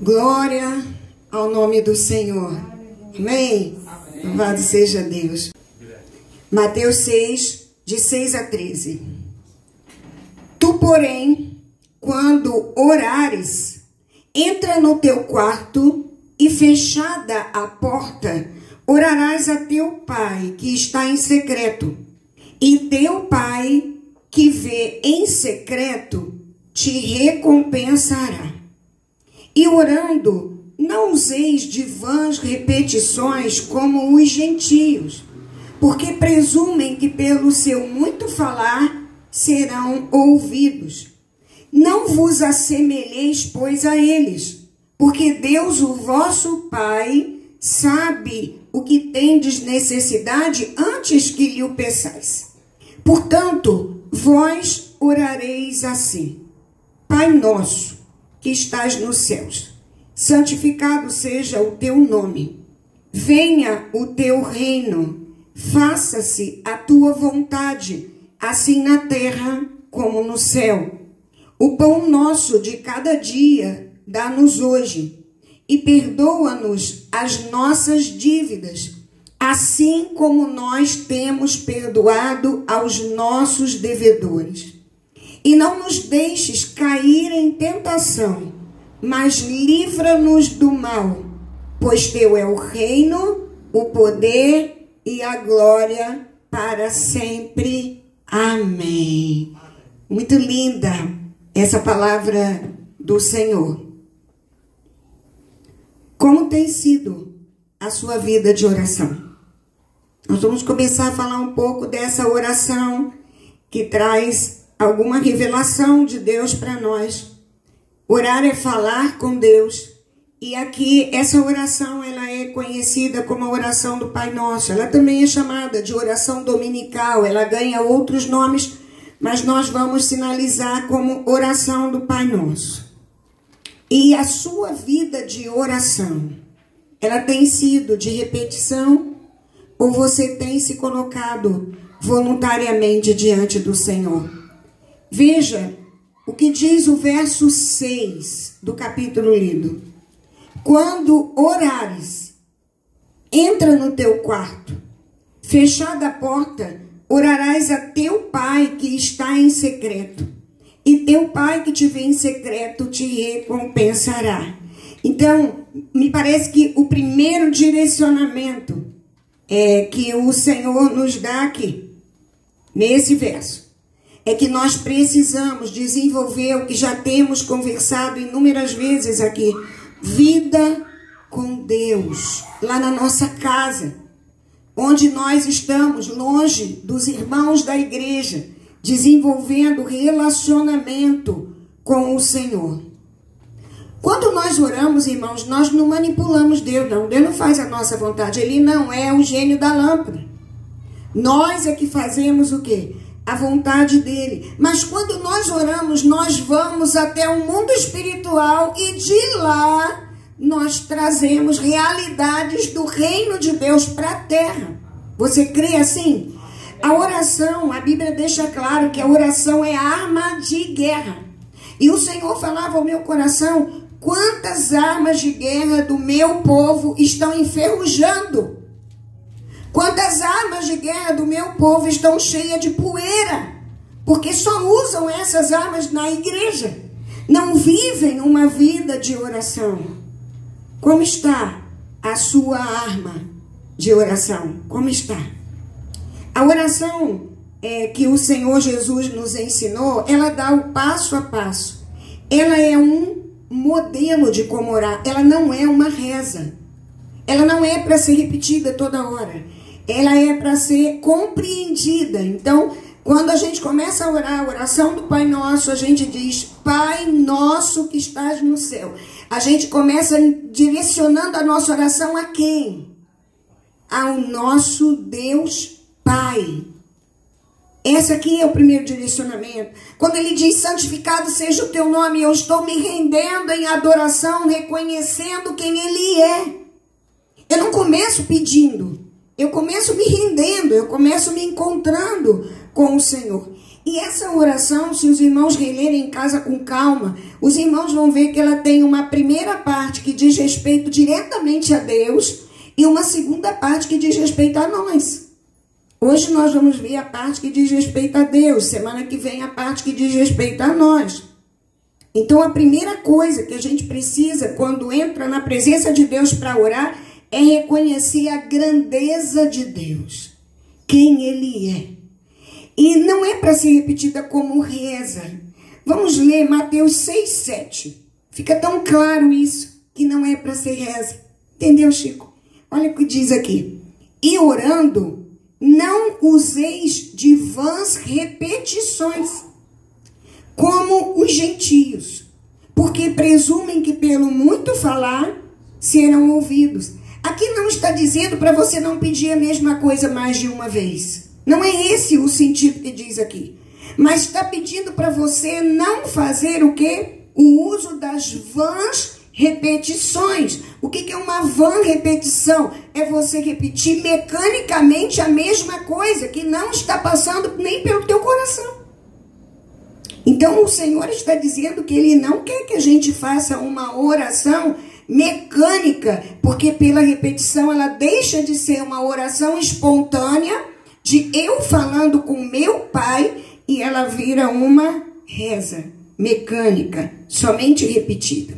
Glória ao nome do Senhor. Amém? Louvado seja Deus. Mateus 6, de 6 a 13. Tu, porém, quando orares, entra no teu quarto e, fechada a porta, orarás a teu Pai que está em secreto. E teu Pai que vê em secreto te recompensará. E orando, não useis de vãs repetições como os gentios, porque presumem que pelo seu muito falar serão ouvidos. Não vos assemelheis, pois, a eles, porque Deus, o vosso Pai, sabe o que tendes necessidade antes que lhe o peçais. Portanto, vós orareis assim: Pai nosso, que estás nos céus, santificado seja o teu nome. Venha o teu reino, faça-se a tua vontade, assim na terra como no céu. O pão nosso de cada dia dá-nos hoje, e perdoa-nos as nossas dívidas, assim como nós temos perdoado aos nossos devedores. E não nos deixes cair em tentação, mas livra-nos do mal, pois teu é o reino, o poder e a glória para sempre. Amém. Muito linda essa palavra do Senhor. Como tem sido a sua vida de oração? Nós vamos começar a falar um pouco dessa oração que traz alguma revelação de Deus para nós. Orar é falar com Deus. E aqui essa oração ela é conhecida como a oração do Pai Nosso. Ela também é chamada de oração dominical. Ela ganha outros nomes, mas nós vamos sinalizar como oração do Pai Nosso. E a sua vida de oração, ela tem sido de repetição ou você tem se colocado voluntariamente diante do Senhor? Veja o que diz o verso 6 do capítulo lido. Quando orares, entra no teu quarto, fechada a porta, orarás a teu Pai que está em secreto. E teu Pai que te vê em secreto te recompensará. Então, me parece que o primeiro direcionamento que o Senhor nos dá aqui, nesse verso, é que nós precisamos desenvolver o que já temos conversado inúmeras vezes aqui. Vida com Deus, lá na nossa casa, onde nós estamos, longe dos irmãos da igreja, desenvolvendo relacionamento com o Senhor. Quando nós oramos, irmãos, nós não manipulamos Deus, não. Deus não faz a nossa vontade. Ele não é o gênio da lâmpada. Nós é que fazemos o quê? A vontade dele. Mas quando nós oramos, nós vamos até o mundo espiritual e de lá nós trazemos realidades do reino de Deus para a terra. Você crê assim? A oração, a Bíblia deixa claro que a oração é arma de guerra. E o Senhor falava ao meu coração: quantas armas de guerra do meu povo estão enferrujando? Quantas armas de guerra do meu povo estão cheias de poeira? Porque só usam essas armas na igreja. Não vivem uma vida de oração. Como está a sua arma de oração? Como está? A oração que o Senhor Jesus nos ensinou, ela dá o passo a passo. Ela é um modelo de como orar. Ela não é uma reza. Ela não é para ser repetida toda hora. Ela é para ser compreendida. Então, quando a gente começa a orar a oração do Pai Nosso, a gente diz: Pai Nosso que estás no céu. A gente começa direcionando a nossa oração a quem? Ao nosso Deus Pai. Esse aqui é o primeiro direcionamento. Quando ele diz: santificado seja o teu nome, eu estou me rendendo em adoração, reconhecendo quem ele é. Eu não começo pedindo. Eu começo me rendendo, eu começo me encontrando com o Senhor. E essa oração, se os irmãos relerem em casa com calma, os irmãos vão ver que ela tem uma primeira parte que diz respeito diretamente a Deus e uma segunda parte que diz respeito a nós. Hoje nós vamos ver a parte que diz respeito a Deus, semana que vem a parte que diz respeito a nós. Então a primeira coisa que a gente precisa quando entra na presença de Deus para orar é reconhecer a grandeza de Deus, quem Ele é. E não é para ser repetida como reza. Vamos ler Mateus 6:7. Fica tão claro isso, que não é para ser reza. Entendeu, Chico? Olha o que diz aqui. E orando, não useis de vãs repetições, como os gentios, porque presumem que pelo muito falar serão ouvidos. Aqui não está dizendo para você não pedir a mesma coisa mais de uma vez. Não é esse o sentido que diz aqui. Mas está pedindo para você não fazer o quê? O uso das vãs repetições. O que é uma vã repetição? É você repetir mecanicamente a mesma coisa que não está passando nem pelo teu coração. Então o Senhor está dizendo que Ele não quer que a gente faça uma oração mecânica, porque pela repetição ela deixa de ser uma oração espontânea, de eu falando com meu Pai, e ela vira uma reza mecânica, somente repetida.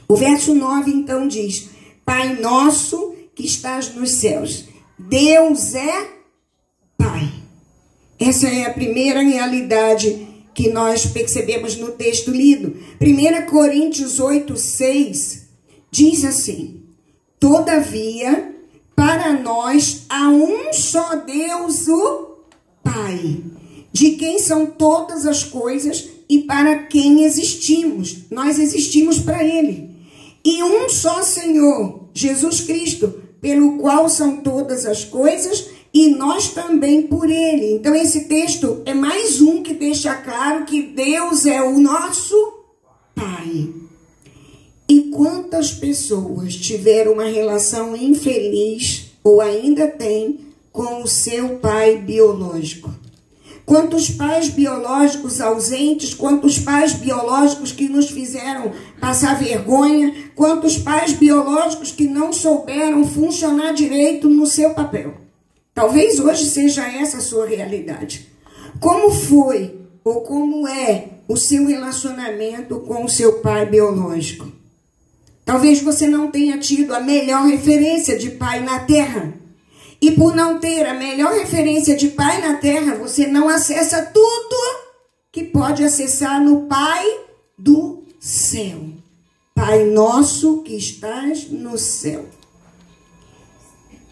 O verso 9 então diz: Pai nosso que estás nos céus. Deus é Pai. Essa é a primeira realidade que nós percebemos no texto lido. 1 Coríntios 8:6 diz assim: Todavia, para nós há um só Deus, o Pai, de quem são todas as coisas e para quem existimos. Nós existimos para Ele. E um só Senhor, Jesus Cristo, pelo qual são todas as coisas e nós também por Ele. Então esse texto é mais um que deixa claro que Deus é o nosso Pai. E quantas pessoas tiveram uma relação infeliz ou ainda têm com o seu pai biológico? Quantos pais biológicos ausentes, quantos pais biológicos que nos fizeram passar vergonha, quantos pais biológicos que não souberam funcionar direito no seu papel. Talvez hoje seja essa a sua realidade. Como foi ou como é o seu relacionamento com o seu pai biológico? Talvez você não tenha tido a melhor referência de pai na terra. E por não ter a melhor referência de pai na terra, você não acessa tudo que pode acessar no Pai do céu. Pai nosso que estás no céu.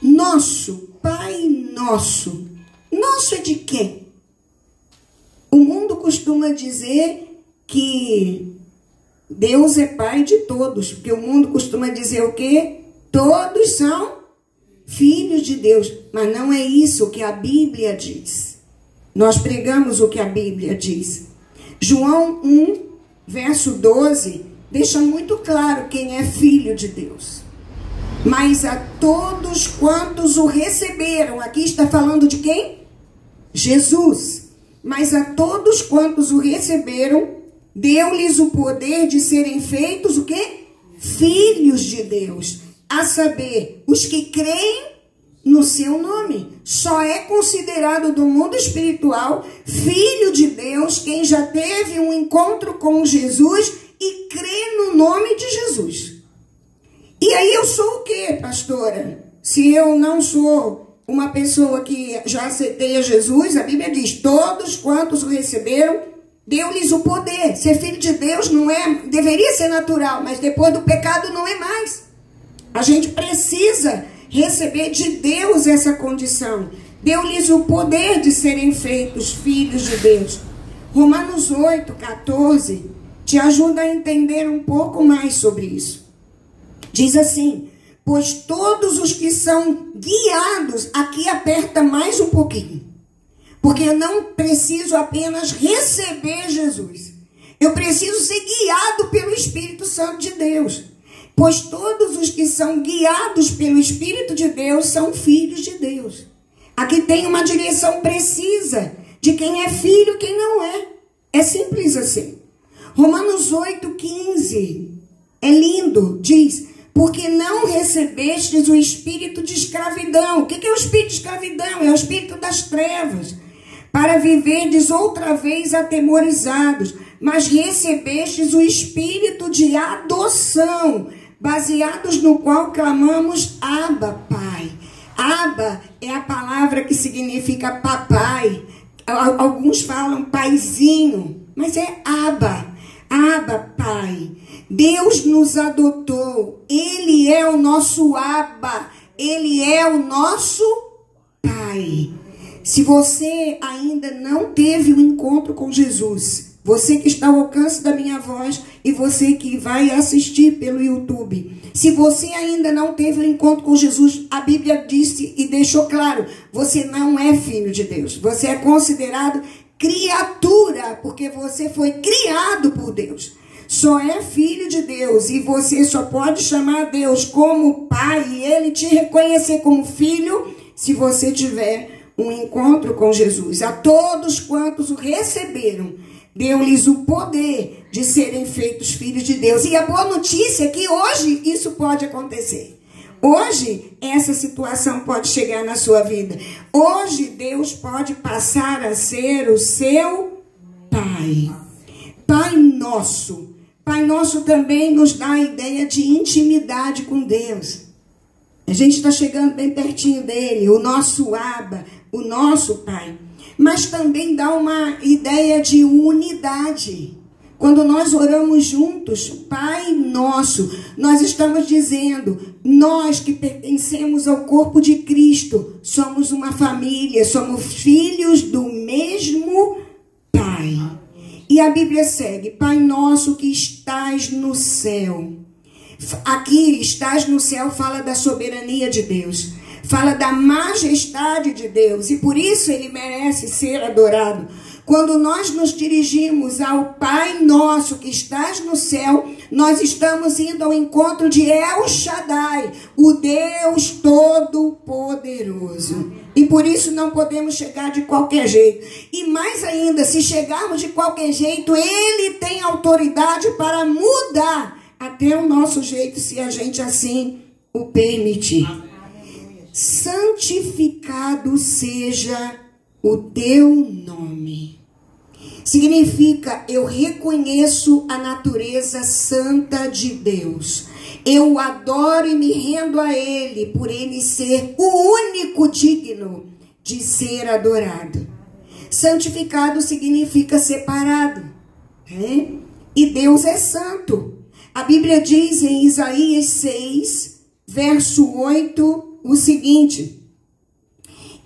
Nosso, Pai nosso. Nosso é de quem? O mundo costuma dizer que Deus é Pai de todos. Porque o mundo costuma dizer o quê? Todos são filhos de Deus. Mas não é isso que a Bíblia diz. Nós pregamos o que a Bíblia diz. João 1, verso 12, deixa muito claro quem é filho de Deus. Mas a todos quantos o receberam, aqui está falando de quem? Jesus. Mas a todos quantos o receberam, deu-lhes o poder de serem feitos o quê? Filhos de Deus. A saber, os que creem no seu nome. Só é considerado do mundo espiritual filho de Deus quem já teve um encontro com Jesus e crê no nome de Jesus. E aí eu sou o quê, pastora? Se eu não sou uma pessoa que já aceitei a Jesus, a Bíblia diz, todos quantos o receberam, deu-lhes o poder. Ser filho de Deus não é, deveria ser natural, mas depois do pecado não é mais. A gente precisa receber de Deus essa condição. Deu-lhes o poder de serem feitos filhos de Deus. Romanos 8, 14 te ajuda a entender um pouco mais sobre isso. Diz assim, pois todos os que são guiados, aqui aperta mais um pouquinho, porque eu não preciso apenas receber Jesus. Eu preciso ser guiado pelo Espírito Santo de Deus. Pois todos os que são guiados pelo Espírito de Deus são filhos de Deus. Aqui tem uma direção precisa. de quem é filho e quem não é. É simples assim. Romanos 8,15 é lindo, diz: porque não recebestes o espírito de escravidão. O que é o espírito de escravidão? É o espírito das trevas, para viverdes outra vez atemorizados, mas recebestes o espírito de adoção, baseados no qual clamamos: Abba, Pai. Abba é a palavra que significa papai. Alguns falam paizinho, mas é Abba. Abba, Pai. Deus nos adotou. Ele é o nosso Abba. Ele é o nosso Pai. Se você ainda não teve um encontro com Jesus, você que está ao alcance da minha voz e você que vai assistir pelo YouTube, se você ainda não teve um encontro com Jesus, a Bíblia disse e deixou claro: você não é filho de Deus. Você é considerado criatura, porque você foi criado por Deus. Só é filho de Deus e você só pode chamar Deus como Pai e Ele te reconhecer como filho se você tiver um encontro com Jesus. A todos quantos o receberam, deu-lhes o poder de serem feitos filhos de Deus. E a boa notícia é que hoje isso pode acontecer. Hoje essa situação pode chegar na sua vida. Hoje Deus pode passar a ser o seu Pai. Pai nosso. Pai nosso também nos dá a ideia de intimidade com Deus. A gente está chegando bem pertinho dele, o nosso Abba, o nosso Pai. Mas também dá uma ideia de unidade. Quando nós oramos juntos, Pai nosso, nós estamos dizendo: nós que pertencemos ao corpo de Cristo, somos uma família, somos filhos do mesmo Pai. E a Bíblia segue: Pai nosso que estás no céu. Aqui, estás no céu, fala da soberania de Deus, fala da majestade de Deus, e por isso ele merece ser adorado. Quando nós nos dirigimos ao Pai nosso que estás no céu, nós estamos indo ao encontro de El Shaddai, o Deus Todo-Poderoso. E por isso não podemos chegar de qualquer jeito. E mais ainda, se chegarmos de qualquer jeito, Ele tem autoridade para mudar até o nosso jeito, se a gente assim o permitir. Santificado seja o teu nome. Significa: eu reconheço a natureza santa de Deus. Eu adoro e me rendo a Ele, por Ele ser o único digno de ser adorado. Santificado significa separado, né? E Deus é santo. A Bíblia diz em Isaías 6, verso 8, o seguinte: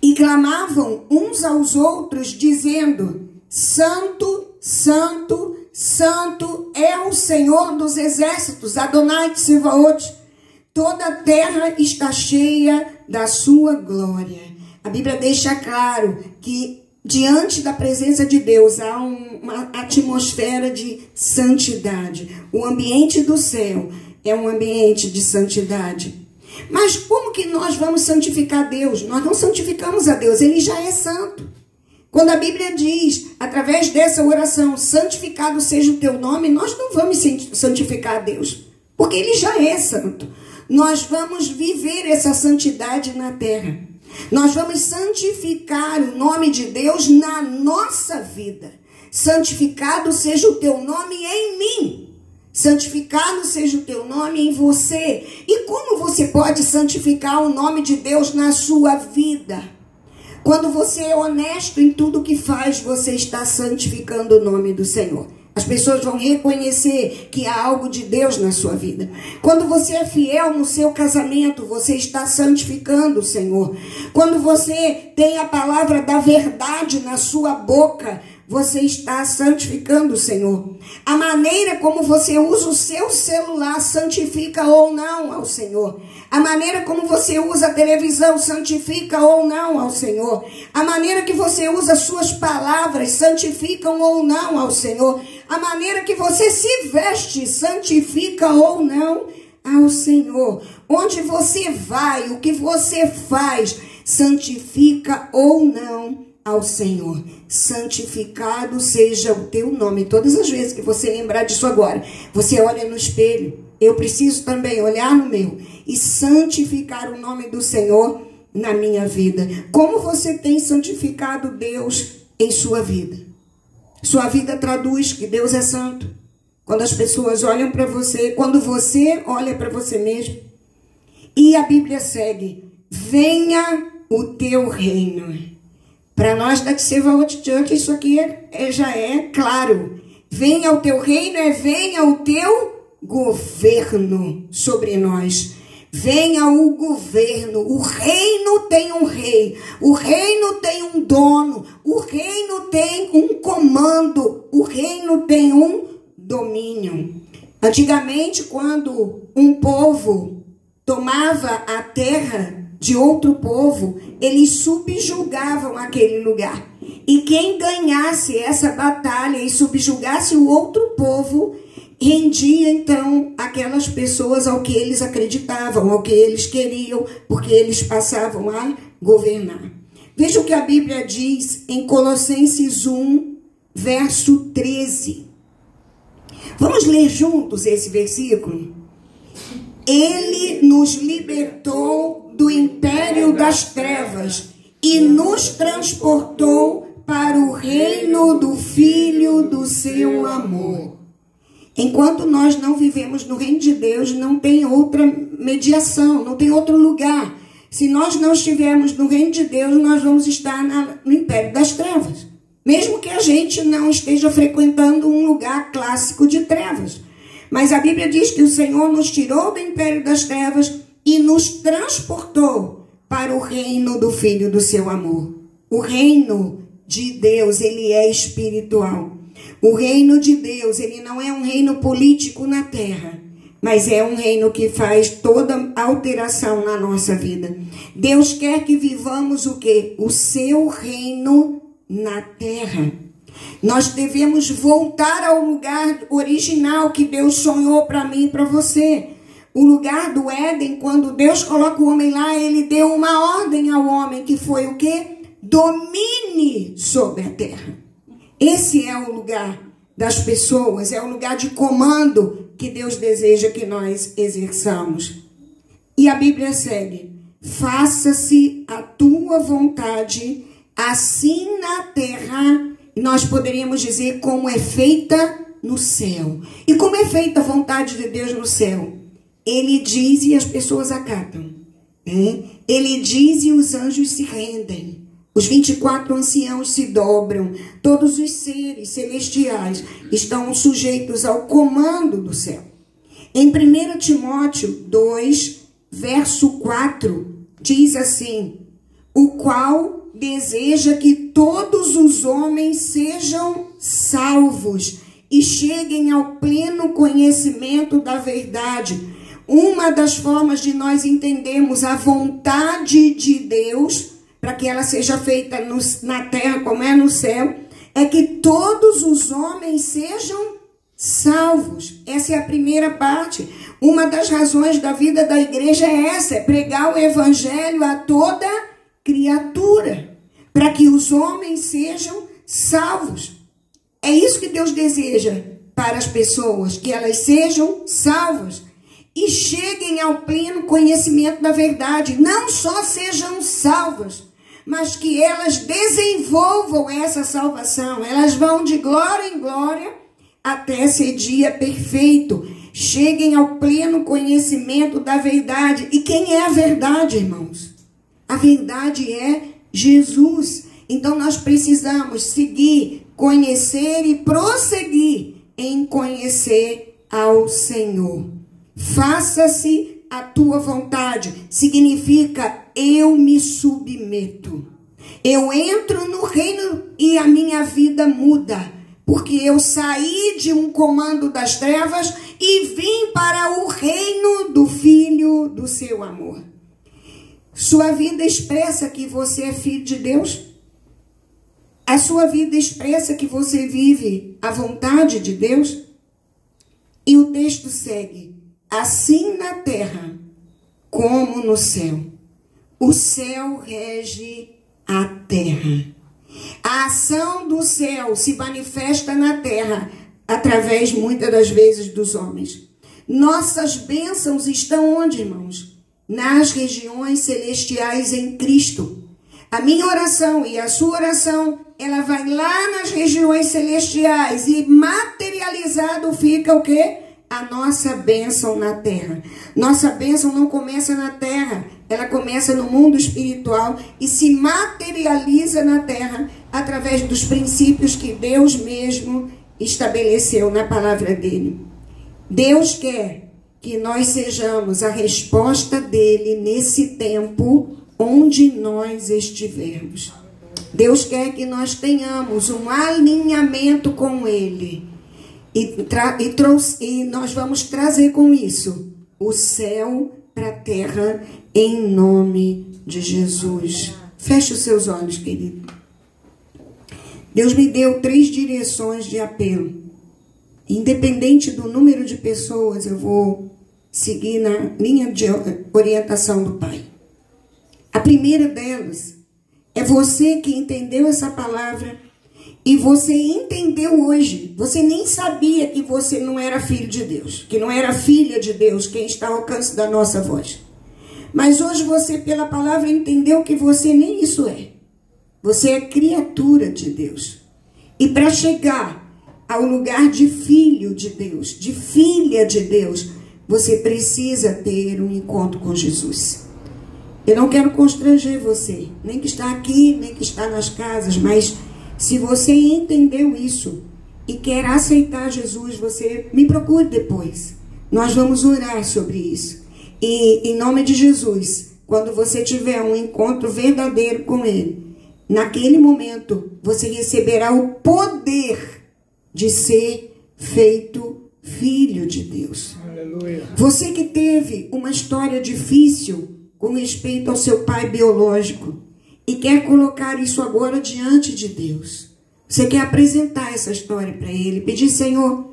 e clamavam uns aos outros, dizendo: Santo, Santo, Santo é o Senhor dos exércitos, Adonai Tsevaot. Toda a terra está cheia da sua glória. A Bíblia deixa claro que diante da presença de Deus há uma atmosfera de santidade. O ambiente do céu é um ambiente de santidade. Mas como que nós vamos santificar Deus? Nós não santificamos a Deus, Ele já é santo. Quando a Bíblia diz, através dessa oração, santificado seja o teu nome, nós não vamos santificar a Deus, porque Ele já é santo. Nós vamos viver essa santidade na terra. Nós vamos santificar o nome de Deus na nossa vida. Santificado seja o teu nome em mim. Santificado seja o teu nome em você. E como você pode santificar o nome de Deus na sua vida? Quando você é honesto em tudo que faz, você está santificando o nome do Senhor. As pessoas vão reconhecer que há algo de Deus na sua vida. Quando você é fiel no seu casamento, você está santificando o Senhor. Quando você tem a palavra da verdade na sua boca, você está santificando o Senhor. A maneira como você usa o seu celular santifica ou não ao Senhor. A maneira como você usa a televisão santifica ou não ao Senhor. A maneira que você usa as suas palavras santificam ou não ao Senhor. A maneira que você se veste santifica ou não ao Senhor. Onde você vai, o que você faz, santifica ou não ao Senhor. Santificado seja o teu nome. Todas as vezes que você lembrar disso agora, você olha no espelho. Eu preciso também olhar no meu e santificar o nome do Senhor na minha vida. Como você tem santificado Deus em sua vida? Sua vida traduz que Deus é santo. Quando as pessoas olham para você, quando você olha para você mesmo. E a Bíblia segue: venha o teu reino. Para nós da Silva Church, isso aqui já é claro. Venha o teu reino, venha o teu governo sobre nós. Venha o governo. O reino tem um rei. O reino tem um dono. O reino tem um comando. O reino tem um domínio. Antigamente, quando um povo tomava a terra de outro povo, eles subjugavam aquele lugar. E quem ganhasse essa batalha e subjugasse o outro povo, rendia então aquelas pessoas ao que eles acreditavam, ao que eles queriam, porque eles passavam a governar. Veja o que a Bíblia diz em Colossenses 1, verso 13. Vamos ler juntos esse versículo? Ele nos libertou do império das trevas e nos transportou para o reino do Filho do seu amor. Enquanto nós não vivemos no reino de Deus, não tem outra mediação, não tem outro lugar. Se nós não estivermos no reino de Deus, nós vamos estar no império das trevas. Mesmo que a gente não esteja frequentando um lugar clássico de trevas. Mas a Bíblia diz que o Senhor nos tirou do império das trevas e nos transportou para o reino do Filho do seu amor. O reino de Deus, ele é espiritual. O reino de Deus, ele não é um reino político na terra, mas é um reino que faz toda alteração na nossa vida. Deus quer que vivamos o quê? O seu reino na terra. Nós devemos voltar ao lugar original que Deus sonhou para mim e para você. O lugar do Éden, quando Deus coloca o homem lá, ele deu uma ordem ao homem, que foi o quê? Domine sobre a terra. Esse é o lugar das pessoas, é o lugar de comando que Deus deseja que nós exerçamos. E a Bíblia segue: faça-se a tua vontade, assim na terra. Nós poderíamos dizer como é feita no céu. E como é feita a vontade de Deus no céu? Ele diz e as pessoas acatam. Ele diz e os anjos se rendem. Os 24 anciãos se dobram. Todos os seres celestiais estão sujeitos ao comando do céu. Em 1 Timóteo 2, verso 4, diz assim: o qual deseja que todos os homens sejam salvos e cheguem ao pleno conhecimento da verdade. Uma das formas de nós entendermos a vontade de Deus, para que ela seja feita na terra como é no céu, é que todos os homens sejam salvos. Essa é a primeira parte. Uma das razões da vida da igreja é essa, é pregar o evangelho a toda criatura, para que os homens sejam salvos. É isso que Deus deseja para as pessoas, que elas sejam salvas e cheguem ao pleno conhecimento da verdade. Não só sejam salvas, mas que elas desenvolvam essa salvação. Elas vão de glória em glória até ser dia perfeito. Cheguem ao pleno conhecimento da verdade. E quem é a verdade, irmãos? A verdade é Jesus. Então nós precisamos seguir, conhecer e prosseguir em conhecer ao Senhor. Faça-se a tua vontade. Significa eu me submeto. Eu entro no reino e a minha vida muda. Porque eu saí de um comando das trevas e vim para o reino do Filho do seu amor. Sua vida expressa que você é filho de Deus? A sua vida expressa que você vive a vontade de Deus? E o texto segue: assim na terra como no céu. O céu rege a terra. A ação do céu se manifesta na terra através, muitas das vezes, dos homens. Nossas bênçãos estão onde, irmãos? Nas regiões celestiais em Cristo. A minha oração e a sua oração, ela vai lá nas regiões celestiais e materializado fica o quê? A nossa bênção na terra. Nossa bênção não começa na terra, ela começa no mundo espiritual e se materializa na terra através dos princípios que Deus mesmo estabeleceu na palavra dele. Deus quer que nós sejamos a resposta dele nesse tempo onde nós estivermos. Deus quer que nós tenhamos um alinhamento com ele. E nós vamos trazer com isso o céu para a terra em nome de Jesus. Feche os seus olhos, querido. Deus me deu 3 direções de apelo. Independente do número de pessoas, eu vou seguir na linha de orientação do Pai. A primeira delas é você que entendeu essa palavra e você entendeu hoje. Você nem sabia que você não era filho de Deus, que não era filha de Deus, quem está ao alcance da nossa voz. Mas hoje você, pela palavra, entendeu que você nem isso é. Você é criatura de Deus. E para chegar ao lugar de filho de Deus, de filha de Deus, você precisa ter um encontro com Jesus. Eu não quero constranger você, nem que está aqui, nem que está nas casas, mas se você entendeu isso e quer aceitar Jesus, você me procure depois. Nós vamos orar sobre isso. E em nome de Jesus, quando você tiver um encontro verdadeiro com Ele, naquele momento você receberá o poder de ser feito filho de Deus. Aleluia. Você que teve uma história difícil com respeito ao seu pai biológico e quer colocar isso agora diante de Deus. Você quer apresentar essa história para Ele, pedir: Senhor,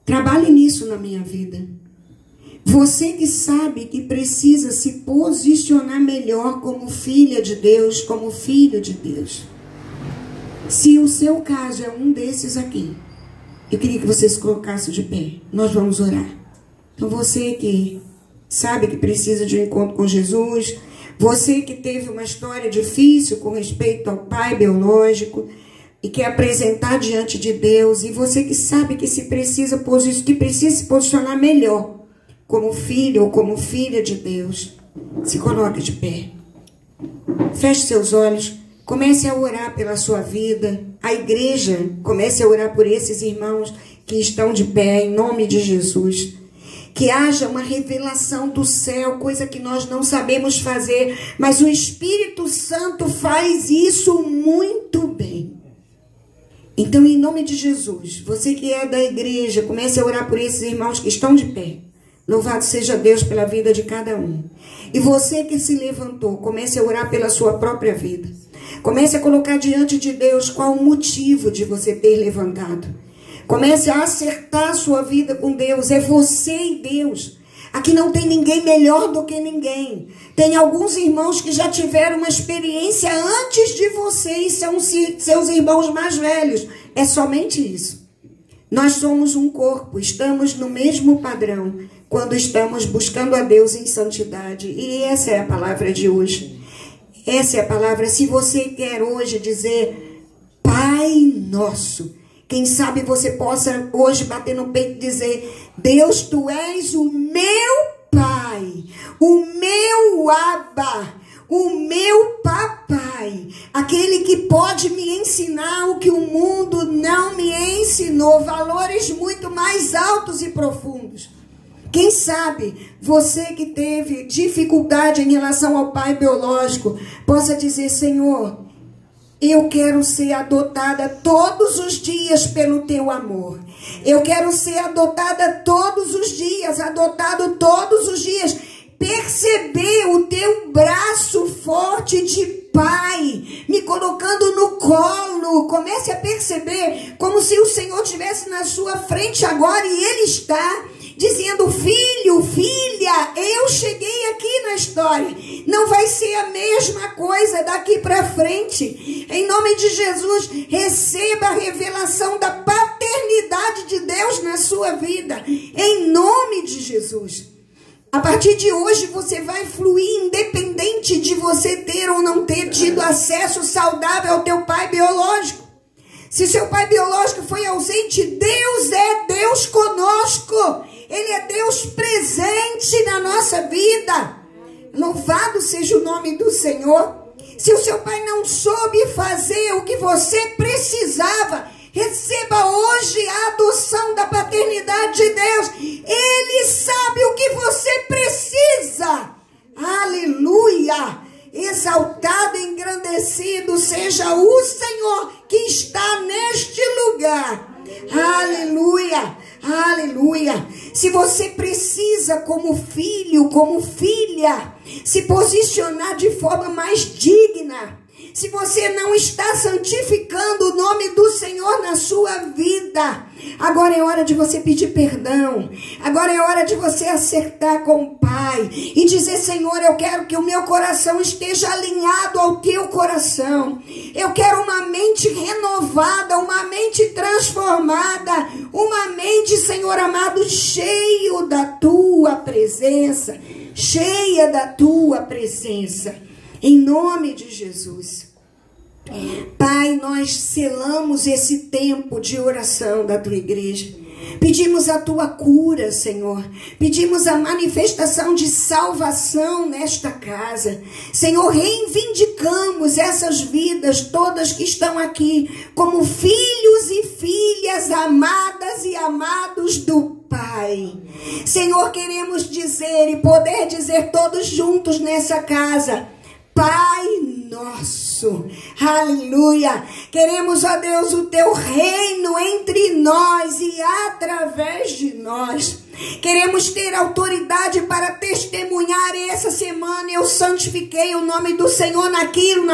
trabalhe nisso na minha vida. Você que sabe que precisa se posicionar melhor como filha de Deus, como filho de Deus. Se o seu caso é um desses aqui, eu queria que você se colocasse de pé. Nós vamos orar. Então você que sabe que precisa de um encontro com Jesus, você que teve uma história difícil com respeito ao pai biológico e quer apresentar diante de Deus, e você que sabe que precisa se posicionar melhor como filho ou como filha de Deus, se coloque de pé. Feche seus olhos, comece a orar pela sua vida. A igreja comece a orar por esses irmãos que estão de pé, em nome de Jesus. Que haja uma revelação do céu, coisa que nós não sabemos fazer, mas o Espírito Santo faz isso muito bem. Então, em nome de Jesus, você que é da igreja, comece a orar por esses irmãos que estão de pé. Louvado seja Deus pela vida de cada um. E você que se levantou, comece a orar pela sua própria vida. Comece a colocar diante de Deus qual o motivo de você ter levantado. Comece a acertar a sua vida com Deus. É você e Deus. Aqui não tem ninguém melhor do que ninguém. Tem alguns irmãos que já tiveram uma experiência antes de você e são seus irmãos mais velhos. É somente isso. Nós somos um corpo, estamos no mesmo padrão quando estamos buscando a Deus em santidade. E essa é a palavra de hoje. Essa é a palavra. Se você quer hoje dizer Pai Nosso, quem sabe você possa hoje bater no peito e dizer: Deus, Tu és o meu Pai, o meu Abba, o meu Papai, aquele que pode me ensinar o que o mundo não me ensinou, valores muito mais altos e profundos. Quem sabe você que teve dificuldade em relação ao pai biológico possa dizer: Senhor, eu quero ser adotada todos os dias pelo Teu amor. Eu quero ser adotada todos os dias, adotado todos os dias. Perceber o Teu braço forte de Pai, me colocando no colo. Comece a perceber como se o Senhor estivesse na sua frente agora e Ele está dizendo: filho, filha, eu cheguei aqui na história. não vai ser a mesma coisa daqui para frente. Em nome de Jesus, receba a revelação da paternidade de Deus na sua vida. Em nome de Jesus. A partir de hoje você vai fluir independente de você ter ou não ter tido acesso saudável ao teu pai biológico. Se seu pai biológico foi ausente, Deus é Deus conosco. Ele é Deus presente na nossa vida. Louvado seja o nome do Senhor. Se o seu pai não soube fazer o que você precisava, receba hoje a adoção da paternidade de Deus. Ele sabe o que você precisa. Aleluia! Exaltado e engrandecido seja o Senhor que está neste lugar. Aleluia! Aleluia! Se você precisa, como filho, como filha, se posicionar de forma mais digna, se você não está santificando o nome do Senhor na sua vida, agora é hora de você pedir perdão. Agora é hora de você acertar com o Pai e dizer: Senhor, eu quero que o meu coração esteja alinhado ao teu coração. Eu quero uma mente renovada, uma mente transformada, uma mente, Senhor amado, cheio da tua presença, cheia da tua presença. Em nome de Jesus. Pai, nós selamos esse tempo de oração da tua igreja. Pedimos a tua cura, Senhor. Pedimos a manifestação de salvação nesta casa. Senhor, reivindicamos essas vidas todas que estão aqui como filhos e filhas amadas e amados do Pai. Senhor, queremos dizer e poder dizer todos juntos nessa casa: Pai nosso, aleluia. Queremos, ó Deus, o teu reino entre nós e através de nós. Queremos ter autoridade para testemunhar essa semana. Eu santifiquei o nome do Senhor naquilo.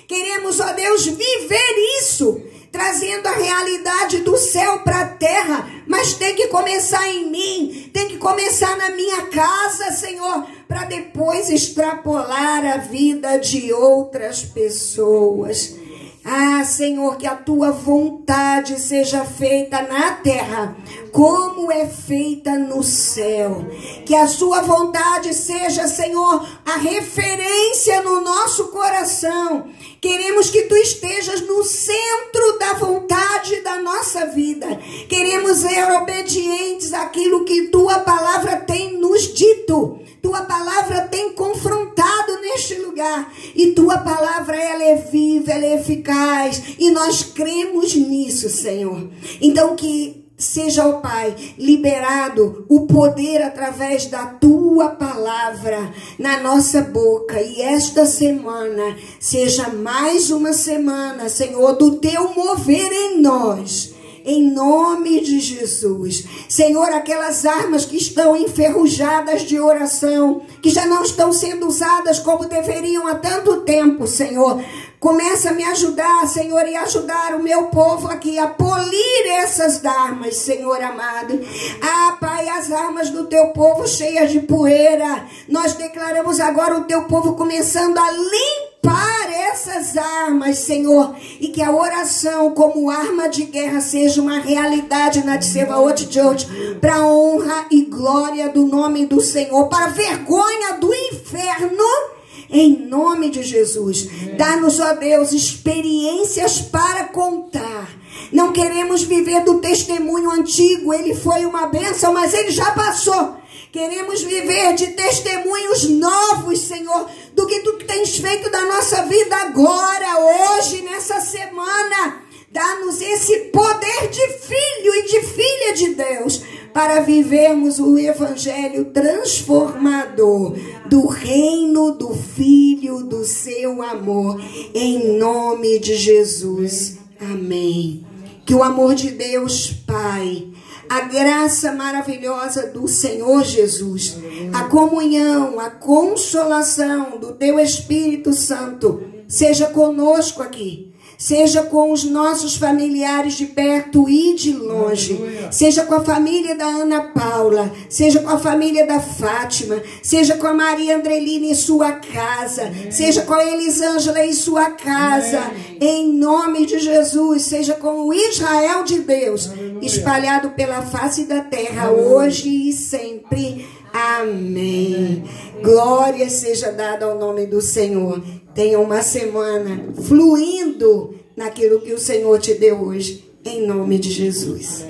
Queremos, ó Deus, viver isso, trazendo a realidade do céu para a terra. Mas tem que começar em mim, tem que começar na minha casa, Senhor, para depois extrapolar a vida de outras pessoas. Ah, Senhor, que a tua vontade seja feita na terra como é feita no céu. Que a sua vontade seja, Senhor, a referência no nosso coração. Queremos que tu estejas no centro da vontade da nossa vida. Queremos ser obedientes àquilo que tua palavra tem nos dito. Tua palavra tem confrontado neste lugar. E tua palavra, ela é viva, ela é eficaz. E nós cremos nisso, Senhor. Então que seja, ó Pai, liberado o poder através da tua palavra na nossa boca. E esta semana seja mais uma semana, Senhor, do teu mover em nós. Em nome de Jesus. Senhor, aquelas armas que estão enferrujadas de oração, que já não estão sendo usadas como deveriam há tanto tempo, Senhor, começa a me ajudar, Senhor, e ajudar o meu povo aqui a polir essas armas, Senhor amado. Ah, Pai, as armas do teu povo cheias de poeira. Nós declaramos agora o teu povo começando a limpar essas armas, Senhor, e que a oração como arma de guerra seja uma realidade na Tsevaot de hoje, para honra e glória do nome do Senhor, para vergonha do inferno. Em nome de Jesus, dá-nos, ó Deus, experiências para contar. Não queremos viver do testemunho antigo, ele foi uma bênção, mas ele já passou. Queremos viver de testemunhos novos, Senhor, do que tu tens feito da nossa vida agora, hoje, nessa semana. Dá-nos esse poder de filho e de filha de Deus, para vivermos o evangelho transformador do reino do Filho do seu amor, em nome de Jesus. Amém. Que o amor de Deus Pai, a graça maravilhosa do Senhor Jesus, a comunhão, a consolação do teu Espírito Santo seja conosco aqui, seja com os nossos familiares de perto e de longe, Aleluia. seja com a família da Ana Paula, seja com a família da Fátima, seja com a Maria Andrelina em sua casa, seja com a Elisângela em sua casa, em nome de Jesus, seja com o Israel de Deus, Aleluia. espalhado pela face da terra, Aleluia. hoje e sempre. Amém. Glória seja dada ao nome do Senhor. Tenha uma semana fluindo naquilo que o Senhor te deu hoje, em nome de Jesus.